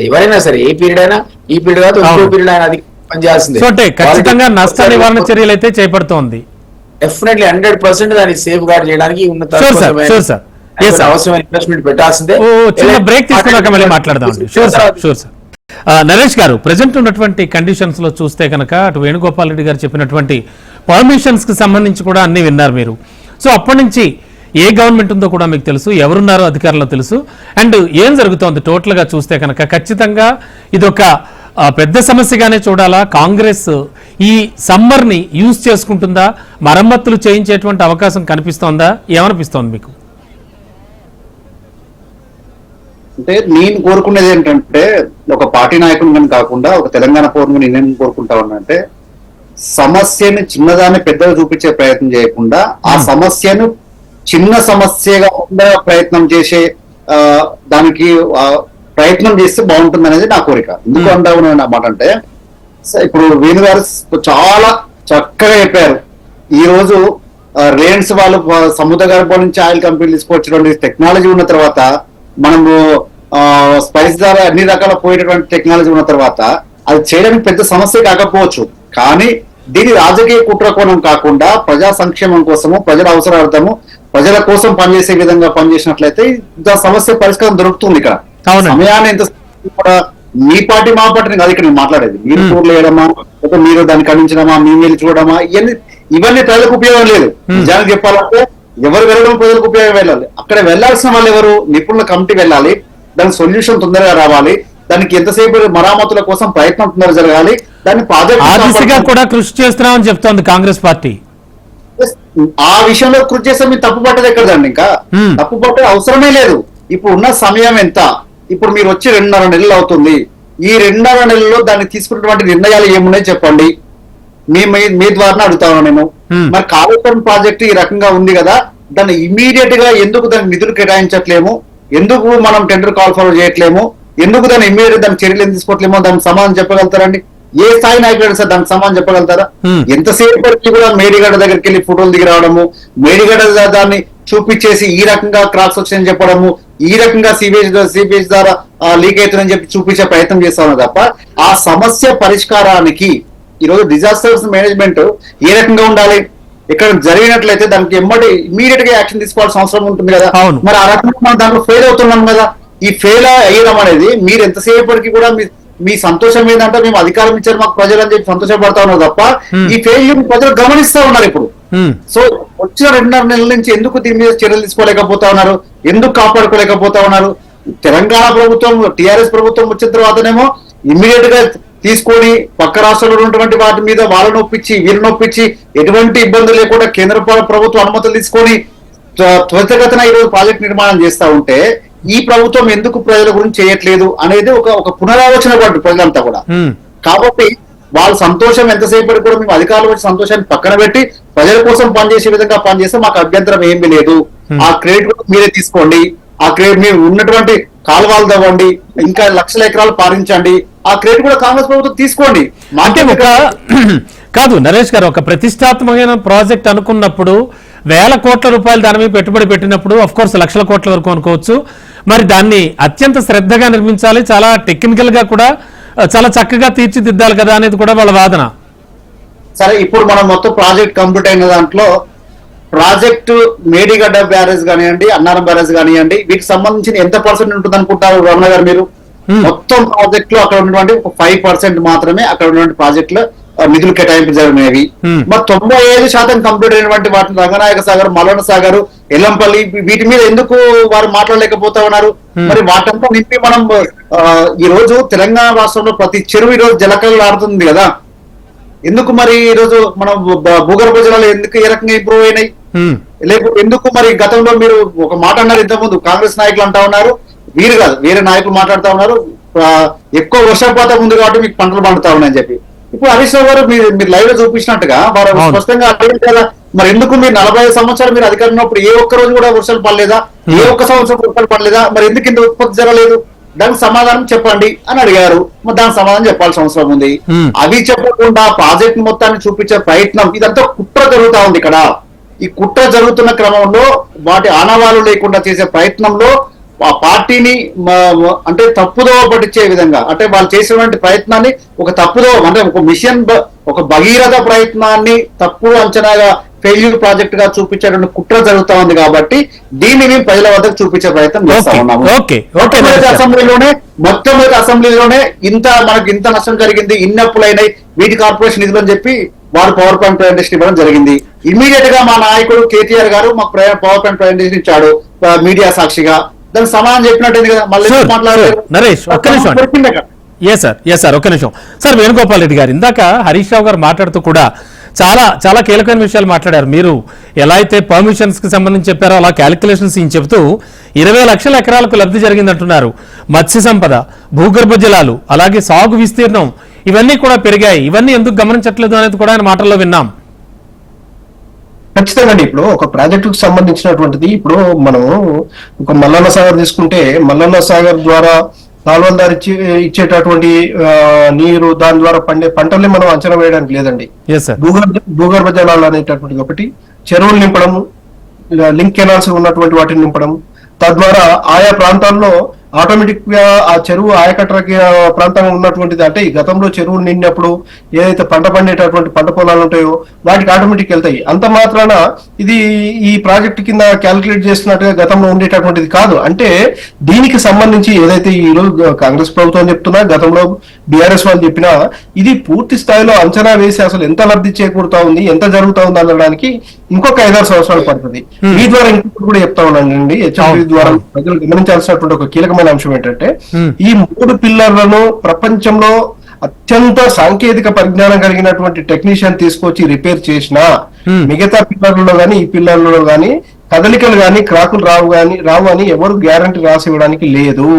ఎవరైనా సరే ఏ పీరియడ్ అయినా ఈ పీరియడ్ కాదు ఇంకో పీరియడ్ అయినా అది పనిచేయాల్సిందే. ఖచ్చితంగా నష్ట నివారణ చర్యలు అయితే చేపడుతోంది. డెఫినెట్లీ 100% దాన్ని సేఫ్ గార్డ్ చేయడానికి అవసరమైన ఇన్వెస్ట్మెంట్ పెట్టాల్సిందే. చిన్న బ్రేక్ తీసుకున్నాక మళ్ళీ మాట్లాడదాం. నరేష్ గారు, ప్రజెంట్ ఉన్నటువంటి కండిషన్స్ లో చూస్తే కనుక అటు వేణుగోపాల్ రెడ్డి గారు చెప్పినటువంటి పర్మిషన్స్ కి సంబంధించి కూడా అన్ని విన్నారు మీరు. సో అప్పటి నుంచి ఏ గవర్నమెంట్ ఉందో కూడా మీకు తెలుసు, ఎవరున్నారో అధికారంలో తెలుసు. అండ్ ఏం జరుగుతోంది టోటల్ గా చూస్తే కనుక ఖచ్చితంగా ఇదొక పెద్ద సమస్యగానే చూడాలా? కాంగ్రెస్ ఈ సమ్మర్ ని యూజ్ చేసుకుంటుందా? మరమ్మతులు చేయించేటువంటి అవకాశం కనిపిస్తోందా? ఏమనిపిస్తోంది మీకు? అంటే నేను కోరుకునేది ఏంటంటే ఒక పార్టీ నాయకుని కాకుండా ఒక తెలంగాణ పౌరుని నేనేం కోరుకుంటా ఉన్నానంటే సమస్యని చిన్నదాన్ని పెద్దగా చూపించే ప్రయత్నం చేయకుండా ఆ సమస్యను చిన్న సమస్యగా ఉండే ప్రయత్నం చేసే దానికి ప్రయత్నం చేస్తే బాగుంటుంది అనేది నా కోరిక. ఎందుకు అంటావు అన్నమాట అంటే ఇప్పుడు వేణు గారు చాలా చక్కగా చెప్పారు. ఈ రోజు రిలయన్స్ వాళ్ళు సముద్ర గర్భం నుంచి ఆయిల్ కంపెనీలు తీసుకొచ్చినటువంటి టెక్నాలజీ ఉన్న తర్వాత, మనము స్పైస్ ద్వారా అన్ని రకాల పోయేటటువంటి టెక్నాలజీ ఉన్న తర్వాత అది చేయడానికి పెద్ద సమస్య కాకపోవచ్చు, కానీ దీని రాజకీయ కుట్రకోణం కాకుండా ప్రజా సంక్షేమం కోసము, ప్రజల అవసరార్థము, ప్రజల కోసం పనిచేసే విధంగా పనిచేసినట్లయితే సమస్య పరిష్కారం దొరుకుతుంది. ఇక్కడ సమయాన్ని ఎంత కూడా మీ పార్టీ మా పార్టీని కాదు ఇక్కడ నేను మాట్లాడేది. మీరు టూర్లు వేయడమా, లేకపోతే మీరు దాన్ని ఖండించడమా, మీ వెళ్ళి చూడడమా, ఇవన్నీ ప్రజలకు ఉపయోగం లేదు. నిజానికి చెప్పాలంటే ఎవరు వెళ్ళడం ప్రజలకు ఉపయోగం వెళ్ళాలి. అక్కడ వెళ్లాల్సిన వాళ్ళు ఎవరు? నిపుణుల కమిటీ వెళ్ళాలి, దానికి సొల్యూషన్ తొందరగా రావాలి, దానికి ఎంతసేపు మరామతుల కోసం ప్రయత్నం తొందరగా జరగాలి, దాన్ని ప్రాజెక్ట్ కూడా కృషి చేస్తున్నామని చెప్తోంది కాంగ్రెస్ పార్టీ. ఆ విషయంలో కృషి చేస్తే మీరు తప్పు పట్టదు ఎక్కడండి, ఇంకా తప్పు పట్టే అవసరమే లేదు. ఇప్పుడు ఉన్న సమయం ఎంత, ఇప్పుడు మీరు వచ్చి 2.5 నెలలు అవుతుంది. ఈ 2.5 నెలల్లో దాన్ని తీసుకున్నటువంటి నిర్ణయాలు ఏమున్నాయి చెప్పండి. మీ ద్వారా అడుగుతాను నేను. మరి కాళేశ్వరం ప్రాజెక్టు ఈ రకంగా ఉంది కదా, దాన్ని ఇమీడియట్ గా ఎందుకు దానికి నిధులు కేటాయించట్లేము, ఎందుకు మనం టెండర్ కాల్ ఫార్వర్డ్ చేయట్లేము, ఎందుకు దాన్ని ఇమీడియట్ దాని చర్యలు ఎందుకు తీసుకోవట్లేమో దానికి సమాధానం చెప్పగలుగుతారండి? ఏ స్థాయి నాయకుడు సార్ దానికి సమాధానం చెప్పగలుగుతారా? ఎంతసేపటికి కూడా మేడిగడ్డ దగ్గరికి వెళ్ళి ఫోటోలు దిగి రావడము, మేడిగడ్డ దాన్ని చూపించేసి ఈ రకంగా క్రాస్ సెక్షన్ చెప్పడము, ఈ రకంగా సిబిఎస్ ద్వారా లీక్ అవుతుందని చెప్పి చూపించే ప్రయత్నం చేస్తా ఉన్నారు తప్ప ఆ సమస్య పరిష్కారానికి ఈరోజు డిజాస్టర్స్ మేనేజ్మెంట్ ఏ రకంగా ఉండాలి, ఇక్కడ జరిగినట్లయితే దానికి ఇమ్మీడియట్ గా యాక్షన్ తీసుకోవాల్సిన అవసరం ఉంటుంది కదా. మరి ఆ రకంగా మనం దాంట్లో ఫెయిల్ అవుతున్నాం కదా. ఈ ఫెయిల్ అయ్యడం అనేది మీరు ఎంతసేపటికి కూడా మీ సంతోషం ఏంటంటే మేము అధికారం ఇచ్చారు మాకు ప్రజలు అని చెప్పి సంతోషపడతా ఉన్నారు తప్ప ఈ ఫెయిల్యూర్ ప్రజలు గమనిస్తా ఉన్నారు ఇప్పుడు. సో వచ్చిన 2.5 నెలల నుంచి ఎందుకు దీని మీద చర్యలు తీసుకోలేకపోతా ఉన్నారు, ఎందుకు కాపాడుకోలేకపోతా ఉన్నారు? తెలంగాణ ప్రభుత్వం టిఆర్ఎస్ ప్రభుత్వం వచ్చిన తర్వాతనేమో ఇమ్మీడియట్ గా తీసుకొని పక్క రాష్ట్రాల్లో ఉన్నటువంటి వాటి మీద వాళ్ళని ఒప్పించి వీళ్ళని ఒప్పించి ఎటువంటి ఇబ్బందులు లేకుండా కేంద్ర ప్రభుత్వం అనుమతులు తీసుకొని త్వరితగతిన ఈరోజు ప్రాజెక్ట్ నిర్మాణం చేస్తా ఉంటే ఈ ప్రభుత్వం ఎందుకు ప్రజల గురించి చేయట్లేదు అనేది ఒక పునరాలోచన పడ్డ ప్రజలంతా కూడా. కాబట్టి వాళ్ళ సంతోషం ఎంతసేపటి కూడా మేము అధికారులు వచ్చి సంతోషాన్ని పక్కన పెట్టి ప్రజల కోసం పనిచేసే విధంగా పనిచేస్తే మాకు అభ్యంతరం ఏమీ లేదు. ఆ క్రెడిట్ కూడా మీరే తీసుకోండి, ఆ క్రెడిట్ మీరు ఉన్నటువంటి కాలువలు తవ్వండి, ఇంకా లక్షల ఎకరాలు పారించండి, ఆ క్రెడిట్ కూడా కాంగ్రెస్ ప్రభుత్వం తీసుకోండి. కాదు నరేష్ గారు, ఒక ప్రతిష్టాత్మకమైన ప్రాజెక్ట్ అనుకున్నప్పుడు 1,000 కోట్ల రూపాయలు దాని మీద పెట్టుబడి పెట్టినప్పుడు అఫ్ కోర్స్ లక్షల కోట్ల వరకు అనుకోవచ్చు. మరి దాన్ని అత్యంత శ్రద్ధగా నిర్మించాలి, చాలా టెక్నికల్ గా కూడా చాలా చక్కగా తీర్చిదిద్దాలి కదా అనేది కూడా వాళ్ళ వాదన. సరే, ఇప్పుడు మనం మొత్తం ప్రాజెక్ట్ కంప్లీట్ అయిన దాంట్లో ప్రాజెక్టు మేడిగడ్డ బ్యారేజ్ కానివ్వండి, అన్నారం బ్యారేజ్ కానివ్వండి, వీటికి సంబంధించిన ఎంత పర్సెంట్ ఉంటుంది అనుకుంటారు రమణ గారు మీరు? మొత్తం ప్రాజెక్ట్ లో అక్కడ ఉన్నటువంటి 5% మాత్రమే అక్కడ ఉన్నటువంటి ప్రాజెక్టులు నిధులు కేటాయింపు జరిగినవి. మరి 95% కంప్లీట్ అయినటువంటి వాటిని రంగనాయక సాగర్, మల్లన్న సాగర్, ఎల్లంపల్లి వీటి మీద ఎందుకు వారు మాట్లాడలేకపోతా ఉన్నారు? మరి వాటంతా నింపి మనం ఈ రోజు తెలంగాణ రాష్ట్రంలో ప్రతి చెరువు ఈ రోజు జలకళలు ఆడుతుంది కదా, ఎందుకు మరి ఈ రోజు మనం భూగర్భ జలాలు ఎందుకు ఏ రకంగా ఇంప్రూవ్ అయినాయి? లేకపోతే ఎందుకు మరి గతంలో మీరు ఒక మాట అన్నారు ఇంతకుముందు, కాంగ్రెస్ నాయకులు అంటా ఉన్నారు, వీరు కాదు వేరే నాయకులు మాట్లాడుతా ఉన్నారు, ఎక్కువ వర్షపాతం ఉంది కాబట్టి మీకు పంటలు పండుతా ఉన్నాయని చెప్పి. ఇప్పుడు హరీష్ రావు గారు మీరు లైవ్ లో చూపించినట్టుగా వారు స్పష్టంగా అడిగారు కదా, మరి ఎందుకు మీరు 45 సంవత్సరాలు మీరు అధికారం ఉన్నప్పుడు ఏ ఒక్క రోజు కూడా వర్షాలు పడలేదా, ఏ ఒక్క సంవత్సరం వర్షాలు పడలేదా, మరి ఎందుకు ఇంత ఉత్పత్తి జరగలేదు, దానికి సమాధానం చెప్పండి అని అడిగారు. మరి దానికి సమాధానం చెప్పాల్సిన అవసరం ఉంది. అవి చెప్పకుండా ప్రాజెక్ట్ మొత్తాన్ని చూపించే ప్రయత్నం ఇదంతా కుట్ర జరుగుతా ఉంది ఇక్కడ. ఈ కుట్ర జరుగుతున్న క్రమంలో వాటి ఆనవాళ్లు లేకుండా చేసే ప్రయత్నంలో ఆ పార్టీని అంటే తప్పుదోవ పట్టించే విధంగా, అంటే వాళ్ళు చేసినటువంటి ప్రయత్నాన్ని ఒక తప్పుదోవ, అంటే ఒక మిషన్ ఒక భగీరథ ప్రయత్నాన్ని తప్పుడు అంచనాగా ఫెయిల్యూర్ ప్రాజెక్ట్ గా చూపించేటువంటి కుట్ర జరుగుతా ఉంది. కాబట్టి దీన్ని మేము ప్రజల వద్దకు చూపించే ప్రయత్నం చేస్తా ఉన్నాము. మొట్టమొదటి అసెంబ్లీలోనే మనకు ఇంత నష్టం జరిగింది, ఇన్ని అప్పులైనాయి, వీటి కార్పొరేషన్ నిధులు అని చెప్పి వారు పవర్ పాయింట్ ప్రజెంటేషన్ ఇవ్వడం జరిగింది. ఇమీడియట్ గా మా నాయకుడు కేటీఆర్ గారు మాకు పవర్ పాయింట్ ప్రజెంటేషన్ ఇచ్చాడు మీడియా సాక్షిగా, దానికి సమాధానం చెప్పినట్టు కదా. మళ్ళీ నరేష్ ఒక్క నిమిషం సార్. వేణుగోపాల్ రెడ్డి గారు ఇందాక హరీష్ రావు గారు మాట్లాడుతూ కూడా చాలా కీలకమైన విషయాలు మాట్లాడారు. మీరు ఎలా అయితే పర్మిషన్స్ కి సంబంధించి చెప్పారో అలా క్యాలిక్యులేషన్స్ చెబుతూ 20 లక్షల ఎకరాలకు లబ్ధి జరిగిందంటున్నారు. మత్స్య సంపద, భూగర్భ జలాలు, అలాగే సాగు విస్తీర్ణం ఇవన్నీ కూడా పెరిగాయి. ఇవన్నీ ఎందుకు గమనించట్లేదు అనేది కూడా ఆయన మాటల్లో విన్నాం. ఖచ్చితంగా అండి. ఇప్పుడు ఒక ప్రాజెక్టుకు సంబంధించినటువంటిది, ఇప్పుడు మనం ఒక మల్లన్న సాగర్ తీసుకుంటే మల్లన్న సాగర్ ద్వారా కాలువల ద్వారా ఇచ్చేటటువంటి నీరు, దాని ద్వారా పండే పంటల్ని మనం అంచనా వేయడానికి లేదండి. భూగర్భ జలాలు అనేటటువంటి ఒకటి, చెరువులు నింపడము, లింక్ కెనాల్స్ ఉన్నటువంటి వాటిని నింపడం, తద్వారా ఆయా ప్రాంతాల్లో ఆటోమేటిక్ గా ఆ చెరువు ఆయకట్ట ప్రాంతంగా ఉన్నటువంటిది, అంటే ఈ గతంలో చెరువులు నిండినప్పుడు ఏదైతే పంట పండేటటువంటి పంట పొలాలు ఉంటాయో వాటికి ఆటోమేటిక్ వెళ్తాయి. అంత మాత్రాన ఇది ఈ ప్రాజెక్ట్ కింద క్యాలిక్యులేట్ చేస్తున్నట్టుగా గతంలో ఉండేటటువంటిది కాదు. అంటే దీనికి సంబంధించి ఏదైతే ఈ రోజు కాంగ్రెస్ ప్రభుత్వం చెప్తున్నా, గతంలో బీఆర్ఎస్ వాళ్ళు చెప్పినా, ఇది పూర్తి స్థాయిలో అంచనా వేసి అసలు ఎంత లబ్ధి చేకూరుతా ఉంది, ఎంత జరుగుతా ఉంది అనడానికి ఇంకొక 5-6 సంవత్సరాలు పడుతుంది. ఈ ద్వారా ఇంకొకటి కూడా చెప్తా ఉన్నానండి, హెచ్ఎండి ద్వారా ప్రజలు గమనించాల్సినటువంటి ఒక కీలకమైన అంశం ఏంటంటే, ఈ 3 పిల్లర్లను ప్రపంచంలో అత్యంత సాంకేతిక పరిజ్ఞానం కలిగినటువంటి టెక్నీషియన్ తీసుకొచ్చి రిపేర్ చేసినా మిగతా పిల్లర్లలో గానీ ఈ పిల్లర్లలో గానీ కదలికలు గాని క్రాకులు రావు అని ఎవరు గ్యారంటీ రాసి ఇవ్వడానికి లేదు.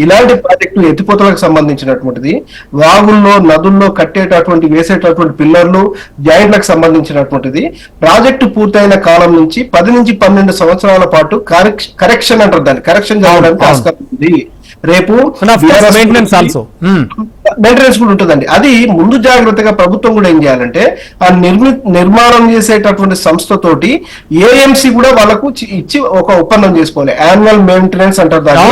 ఇలాంటి ప్రాజెక్టు ఎత్తిపోతలకు సంబంధించినటువంటిది, వాగుల్లో నదుల్లో కట్టేటటువంటి వేసేటటువంటి పిల్లర్లు జాయింట్లకు సంబంధించినటువంటిది ప్రాజెక్టు పూర్తయిన కాలం నుంచి 10 నుంచి 12 సంవత్సరాల పాటు కరెక్షన్ అంటారు, దాన్ని కరెక్షన్ జరగడానికి ఆస్కారం ఉంది. రేపు మెయింటెనెన్స్ కూడా ఉంటుందండి. అది ముందు జాగ్రత్తగా ప్రభుత్వం కూడా ఏం చేయాలంటే ఆ నిర్మాణం చేసేటటువంటి సంస్థతోటి ఏఎంసీ కూడా వాళ్ళకు ఇచ్చి ఒక ఒప్పందం చేసుకోవాలి. యాన్యువల్ మెయింటెనెన్స్ అంటారు దాన్ని.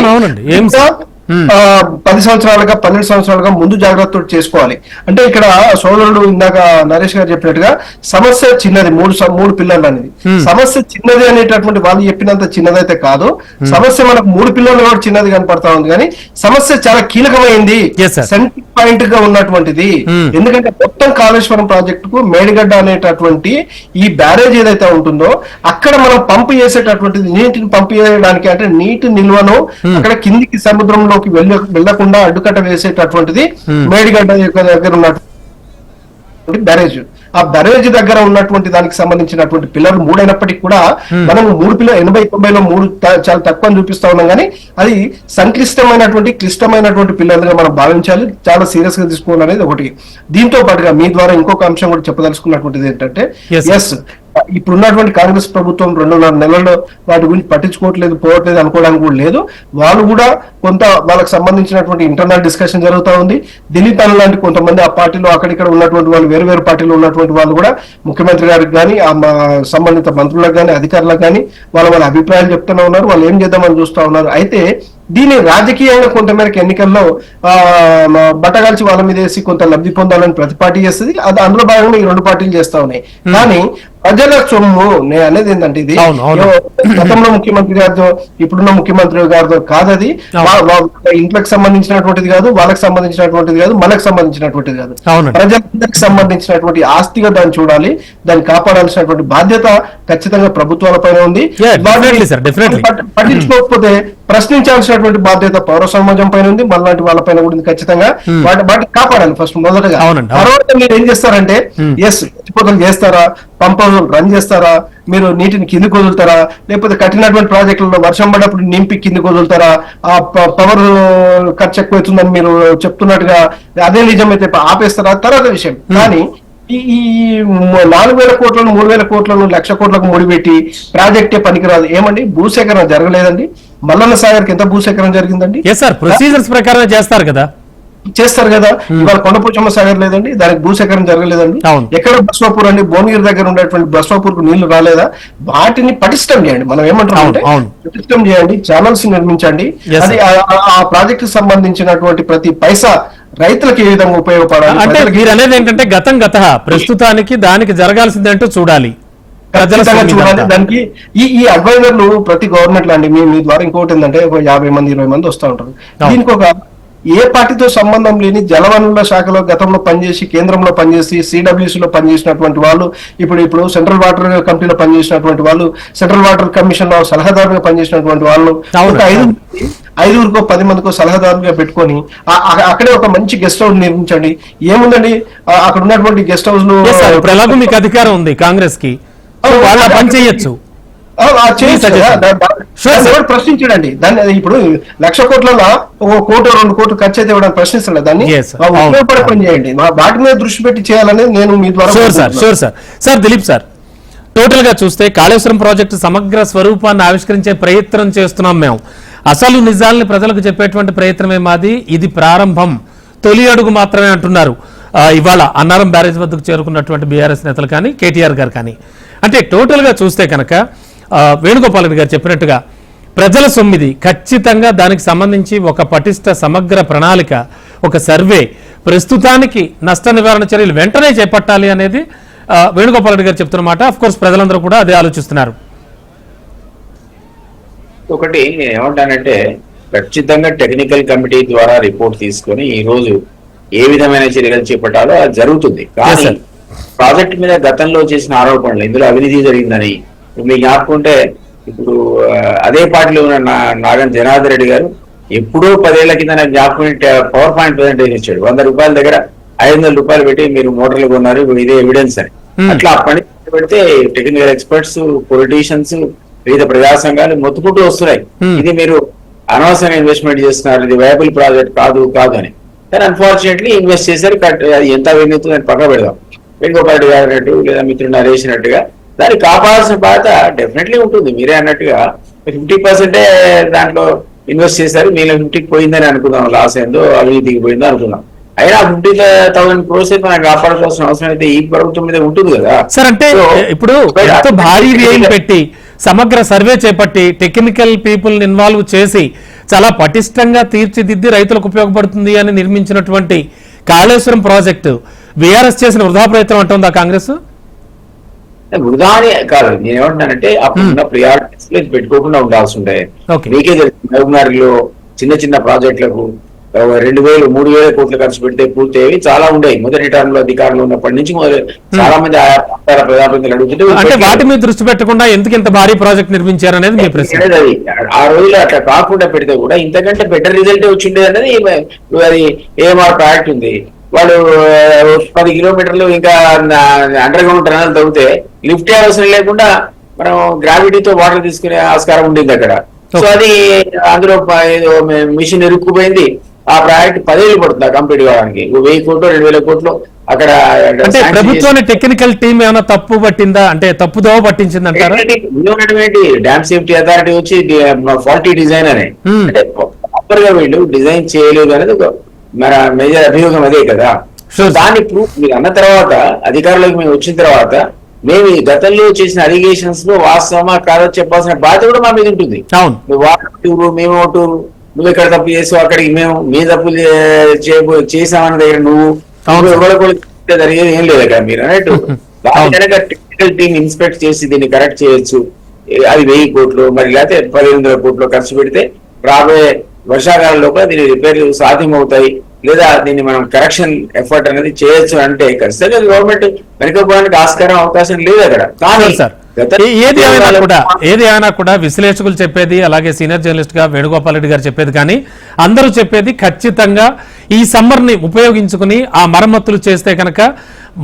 10 సంవత్సరాలుగా 12 సంవత్సరాలుగా ముందు జాగ్రత్త చేసుకోవాలి. అంటే ఇక్కడ సోదరుడు ఇందాక నరేష్ గారు చెప్పినట్టుగా సమస్య చిన్నది, మూడు పిల్లర్లు అనేది సమస్య చిన్నది అనేటటువంటి వాళ్ళు చెప్పినంత చిన్నదైతే కాదు. సమస్య మనకు 3 పిల్లర్లు కూడా చిన్నది కనపడతా ఉంది, కానీ సమస్య చాలా కీలకమైంది, సెంట్రల్ పాయింట్ గా ఉన్నటువంటిది. ఎందుకంటే మొత్తం కాళేశ్వరం ప్రాజెక్టుకు మేడిగడ్డ అనేటటువంటి ఈ బ్యారేజ్ ఏదైతే ఉంటుందో అక్కడ మనం పంపు చేసేటటువంటిది, నీటిని పంపు చేయడానికి అంటే నీటి నిల్వను అక్కడ కిందికి సముద్రంలో వెళ్లకుండా అడ్డుకట్ట వేసేటటువంటిది మేడిగడ్డ దగ్గర ఉన్నటువంటి బ్యారేజ్. ఆ బ్యారేజ్ దగ్గర ఉన్నటువంటి దానికి సంబంధించినటువంటి పిల్లర్లు 3 అయినప్పటికీ కూడా మనం 3 పిల్లలు 80-90లో 3 చాలా తక్కువ చూపిస్తా ఉన్నాం, కానీ అది క్లిష్టమైనటువంటి పిల్లలుగా మనం భావించాలి, చాలా సీరియస్ గా తీసుకోవాలనేది ఒకటి. దీంతో పాటుగా మీ ద్వారా ఇంకొక అంశం కూడా చెప్పదలుచుకున్నటువంటిది ఏంటంటే, ఇప్పుడున్నటువంటి కాంగ్రెస్ ప్రభుత్వం 2.5 నెలల్లో వాటి గురించి పట్టించుకోవట్లేదు, పోవట్లేదు అనుకోవడానికి కూడా లేదు. వాళ్ళు కూడా కొంత వాళ్ళకి సంబంధించినటువంటి ఇంటర్నల్ డిస్కషన్ జరుగుతూ ఉంది. దిలీప్ అన్న లాంటి కొంతమంది ఆ పార్టీలో అక్కడిక్కడ ఉన్నటువంటి వాళ్ళు, వేరు పార్టీలో ఉన్నటువంటి వాళ్ళు కూడా ముఖ్యమంత్రి గారికి కానీ ఆ సంబంధిత మంత్రులకు కానీ అధికారులకు కానీ వాళ్ళ అభిప్రాయాలు చెప్తూనే ఉన్నారు. వాళ్ళు ఏం చేద్దామని చూస్తూ ఉన్నారు. అయితే దీన్ని రాజకీయంగా కొంతమేరకు ఎన్నికల్లో బట్టగాల్చి వాళ్ళ మీద వేసి కొంత లబ్ధి పొందాలని ప్రతి పార్టీ చేస్తుంది. అది అందులో భాగంగా ఈ 2 పార్టీలు చేస్తా ఉన్నాయి. కానీ ప్రజల సొమ్ము నేను అనేది ఏంటంటే ఇది గతంలో ముఖ్యమంత్రి గారితో ఇప్పుడున్న ముఖ్యమంత్రి గారితో కాదది, ఇంట్లోకి సంబంధించినటువంటిది కాదు, వాళ్ళకి సంబంధించినటువంటిది కాదు, మనకు సంబంధించినటువంటిది కాదు, ప్రజలందరికి సంబంధించినటువంటి ఆస్తిగా దాన్ని చూడాలి. దాన్ని కాపాడాల్సినటువంటి బాధ్యత ఖచ్చితంగా ప్రభుత్వాల పైన ఉంది. పట్టించుకోకపోతే ప్రశ్నించాల్సినటువంటి బాధ్యత పౌర సమాజం పైన ఉంది, మనలాంటి వాళ్ళ పైన కూడా ఖచ్చితంగా వాటిని కాపాడాలి ఫస్ట్ మొదటగా. తర్వాత మీరు ఏం చేస్తారంటే ఎత్తిపోతలు చేస్తారా, పంపలు రన్ చేస్తారా, మీరు నీటిని కిందికి వదులుతారా, లేకపోతే కట్టినటువంటి ప్రాజెక్టులలో వర్షం పడ్డప్పుడు నింపి కిందికి వదులుతారా, ఆ పవర్ ఖర్చు ఎక్కువ అవుతుందని మీరు చెప్తున్నట్టుగా అదే నిజమైతే ఆపేస్తారా తర్వాత విషయం. కానీ ఈ 4,000 కోట్లను 3,000 కోట్లను 1,00,000 కోట్లకు ముడిపెట్టి ప్రాజెక్టే పనికిరాదు. ఏమండి, భూసేకరణ జరగలేదండి? మల్లన్న సాగర్కి ఎంత భూసేకరణ జరిగిందండి? ప్రొసీజర్స్ ప్రకారం చేస్తారు కదా. ఇవాళ కొండపోచమ్మ సాగర్ లేదండి, దానికి భూసేకరణ జరగలేదండి. ఎక్కడ బస్వాపూర్ అండి, భువనగిరి దగ్గర ఉండేటువంటి బస్వాపూర్ కు నీళ్లు రాలేదా? వాటిని పటిష్టం చేయండి. మనం ఏమంటాం అంటే పటిష్టం చేయండి, ఛానల్స్ నిర్మించండి. అది ఆ ప్రాజెక్ట్ కి సంబంధించినటువంటి ప్రతి పైసా రైతులకు ఏ విధంగా ఉపయోగపడాలి అంటే మీరు అనేది ఏంటంటే గత ప్రస్తుతానికి దానికి జరగాల్సిందంటూ చూడాలి, చూడాలి. దానికి ఈ అడ్వైజర్లు ప్రతి గవర్నమెంట్ లో అండి మీ ద్వారా ఇంకోటి ఏంటంటే ఒక 50 మంది 20 మంది వస్తూ ఉంటారు. దీనికి ఒక ఏ పార్టీతో సంబంధం లేని జలవనరుల శాఖలో గతంలో పనిచేసి కేంద్రంలో పనిచేసి సిడబ్ల్యూసీ లో పనిచేసినటువంటి వాళ్ళు, ఇప్పుడు సెంట్రల్ వాటర్ కమిటీలో పనిచేసినటువంటి వాళ్ళు, సెంట్రల్ వాటర్ కమిషన్ లో సలహాదారుగా పనిచేసినటువంటి వాళ్ళు, ఒక 5 10 మందికో సలహాదారులుగా పెట్టుకొని అక్కడే ఒక మంచి గెస్ట్ హౌస్ నిర్మించండి. ఏముందండి అక్కడ ఉన్నటువంటి గెస్ట్ హౌస్ లో ఎలాగో మీకు అధికారం ఉంది కాంగ్రెస్ కి, వాళ్ళ పని చేయొచ్చు, ప్రశ్నించడండి. దాన్ని ఇప్పుడు 1,00,000 కోట్లలో 1 కోటి 2 కోట్లు ఖర్చు అయితే ఇవ్వడానికి ప్రశ్నిస్తాడు. దాన్ని ఉపయోగపడే పని చేయండి, వాటి మీద దృష్టి పెట్టి చేయాలనేది నేను మీ ద్వారా. సార్ దిలీప్ సార్, టోటల్ గా చూస్తే కాళేశ్వరం ప్రాజెక్టు సమగ్ర స్వరూపాన్ని ఆవిష్కరించే ప్రయత్నం చేస్తున్నాం మేము. అసలు నిజాలని ప్రజలకు చెప్పేటువంటి ప్రయత్నమే మాది. ఇది ప్రారంభం, తొలి అడుగు మాత్రమే అంటున్నారు ఇవాళ అన్నారం బ్యారేజ్ వద్దకు చేరుకున్నటువంటి బీఆర్ఎస్ నేతలు కానీ కేటీఆర్ గారు కానీ. అంటే టోటల్ గా చూస్తే కనుక వేణుగోపాల్ రెడ్డి గారు చెప్పినట్టుగా ప్రజల సొమ్మిది, ఖచ్చితంగా దానికి సంబంధించి ఒక పటిష్ట సమగ్ర ప్రణాళిక, ఒక సర్వే, ప్రస్తుతానికి నష్ట నివారణ చర్యలు వెంటనే చేపట్టాలి అనేది వేణుగోపాల్ రెడ్డి గారు చెప్తున్నమాట. ఆఫ్ కోర్స్ ప్రజలందరూ కూడా అదే ఆలోచిస్తున్నారు. ఒకటి నేను ఏమంటానంటే, ఖచ్చితంగా టెక్నికల్ కమిటీ ద్వారా రిపోర్ట్ తీసుకొని ఈ రోజు ఏ విధమైన చర్యలు చేపట్టాలో అది జరుగుతుంది. కానీ ప్రాజెక్ట్ మీద గతంలో చేసిన ఆరోపణలు, ఇందులో అవినీతి జరిగిందని మీకు జ్ఞాపకం ఉంటే, ఇప్పుడు అదే పార్టీలో ఉన్న నాగన్ జనార్దన్ రెడ్డి గారు ఎప్పుడో 10 ఏళ్ల కింద నాకు జ్ఞాపకం పవర్ పాయింట్ ప్రెజెంటేషన్ ఇచ్చాడు. 100 రూపాయల దగ్గర 500 రూపాయలు పెట్టి మీరు మోటార్లు కొన్నారు, ఇదే ఎవిడెన్స్ అని. అట్లా ఆ పని పెడితే టెక్నికల్ ఎక్స్పర్ట్స్, పొలిటీషియన్స్, వివిధ ప్రజా సంఘాలు మొత్తుకుంటూ వస్తున్నాయి, ఇది మీరు అనవసరంగా ఇన్వెస్ట్మెంట్ చేస్తున్నారు, ఇది వైబుల్ ప్రాజెక్ట్ కాదు అని. కానీ అన్ఫార్చునేట్లీ ఇన్వెస్ట్ చేశారు. అది ఎంత అవినీతి అని పక్క పెడదాం. వేణుగోపాల్ రెడ్డి గారు అన్నట్టు లేదా మిత్రుడు నరేష్ అన్నట్టుగా దాన్ని కాపాడాల్సిన బాధ్యత డెఫినెట్లీ ఉంటుంది. మీరే అన్నట్టుగా 50% దాంట్లో ఇన్వెస్ట్ చేశారు, మీలో 50 పోయిందని అనుకుందాం, లాస్ అయిందో అవినీతికి పోయిందో అనుకుందాం. అయినా 50,000 crores మనం కాపాడాల్సిన అవసరం అయితే ఈ ప్రభుత్వం మీద ఉంటుంది కదా సార్. అంటే ఇప్పుడు ఎంతో భారీ వ్యయం పెట్టి సమగ్ర సర్వే చేపట్టి టెక్నికల్ పీపుల్ ఇన్వాల్వ్ చేసి చాలా పటిష్టంగా తీర్చిదిద్ది రైతులకు ఉపయోగపడుతుంది అని నిర్మించినటువంటి కాళేశ్వరం ప్రాజెక్టు బీఆర్ఎస్ చేసిన వృధా ప్రయత్నం అంటుందా కాంగ్రెస్? వృధా అని కాదు, నేనేమంటున్నానంటే అప్పుడున్న ప్రియారిటీస్ లో పెట్టుకోకుండా ఉండాల్సి ఉండే. మీకే తెలుసు, మహబూబ్నగర్లో చిన్న ప్రాజెక్టులకు 2,000, 3,000 కోట్లు ఖర్చు పెడితే పూర్తయ్యేవి చాలా ఉండేవి. మొదటి టర్మ్ లో అధికారంలో ఉన్నప్పటి నుంచి చాలా మంది ఆయా ప్రాంతాల ప్రజాప్రతినిధులు అడుగుతుంటే అంటే వాటి మీద దృష్టి పెట్టకుండా ఎందుకు ఇంత భారీ ప్రాజెక్ట్ నిర్మించారనేది మీ ప్రశ్న. ఆ రోజుల్లో అట్లా కాకుండా పెడితే కూడా ఇంతకంటే బెటర్ రిజల్ట్ వచ్చిండేది అనేది అది ఏఎంఆర్ ప్రాజెక్ట్ ఉంది. వాళ్ళు 10 కిలోమీటర్లు ఇంకా అండర్ గ్రౌండ్ టనల్ తవ్వితే లిఫ్ట్ అవసరం లేకుండా మనం గ్రావిటీతో వాటర్ తీసుకునే ఆస్కారం ఉండింది అక్కడ. సో అది అందులో ఏదో మిషన్ ఇరుక్కుపోయింది. ఆ ప్రాజెక్ట్ 10 ఏళ్ళు పడుతుంది కంప్లీట్ కావడానికి. 1,000 కోట్లు 2,000 కోట్లు అక్కడ. అంటే ప్రభుత్వాన్ని టెక్నికల్ టీం ఏమైనా తప్పు పట్టిందా, అంటే తప్పుదోవ పట్టించింది అంటారా? డ్యామ్ సేఫ్టీ అథారిటీ వచ్చి ఫాల్టీ డిజైన్ అనే, అంటే ప్రాపర్ గా వీళ్ళు డిజైన్ చేయలేదు అనేది మన మేజర్ అభియోగం అదే కదా. సో దాన్ని ప్రూఫ్ మీరు అన్న తర్వాత అధికారులకు మేము వచ్చిన తర్వాత మేము ఈ గతంలో చేసిన అలిగేషన్స్ లో వాస్తవమా కాదో చెప్పాల్సిన బాధ్యత కూడా మా మీద ఉంటుంది. నువ్వు వాటూరు మేము టూరు, నువ్వు ఎక్కడ తప్పు చేసావు అక్కడికి మేము మీ తప్పులు చేసామన్న దగ్గర నువ్వు జరిగేది ఏం లేదు అక్కడ. మీరు అన్నట్టు కనుక టెక్నికల్ టీమ్ ఇన్స్పెక్ట్ చేసి దీన్ని కరెక్ట్ చేయొచ్చు. అది 1,000 కోట్లు మరి లేకపోతే 1,500 కోట్లు ఖర్చు పెడితే రాబోయే వర్షాకాలం లోపల దీని రిపేర్లు సాధ్యమవుతాయి, లేదా దీన్ని మనం కరెక్షన్ ఎఫర్ట్ అనేది చేయొచ్చు. అంటే ఖచ్చితంగా గవర్నమెంట్ వెనుకపోవడానికి ఆస్కారం అవకాశం లేదు అక్కడ. కానీ ఏది అయినా కూడా విశ్లేషకులు చెప్పేది, అలాగే సీనియర్ జర్నలిస్ట్ గా వేణుగోపాల్ రెడ్డి గారు చెప్పేది, కానీ అందరూ చెప్పేది ఖచ్చితంగా ఈ సమ్మర్ ని ఉపయోగించుకుని ఆ మరమ్మతులు చేస్తే కనుక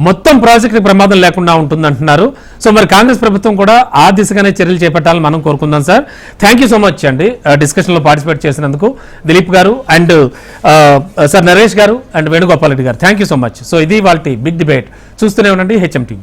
మొత్తం ప్రాజెక్టు ప్రమాదం లేకుండా ఉంటుందంటున్నారు. సో మరి కాంగ్రెస్ ప్రభుత్వం కూడా ఆ దిశగానే చర్యలు చేపట్టాలని మనం కోరుకుందాం sir. Thank you so much అండి డిస్కషన్ లో పార్టిసిపేట్ చేసినందుకు దిలీప్ గారు అండ్ సార్ నరేష్ గారు అండ్ వేణుగోపాల్ రెడ్డి గారు. Thank you so much. So ఇది వాళ్ళ బిగ్ డిబేట్. చూస్తూనే ఉండండి HM TV.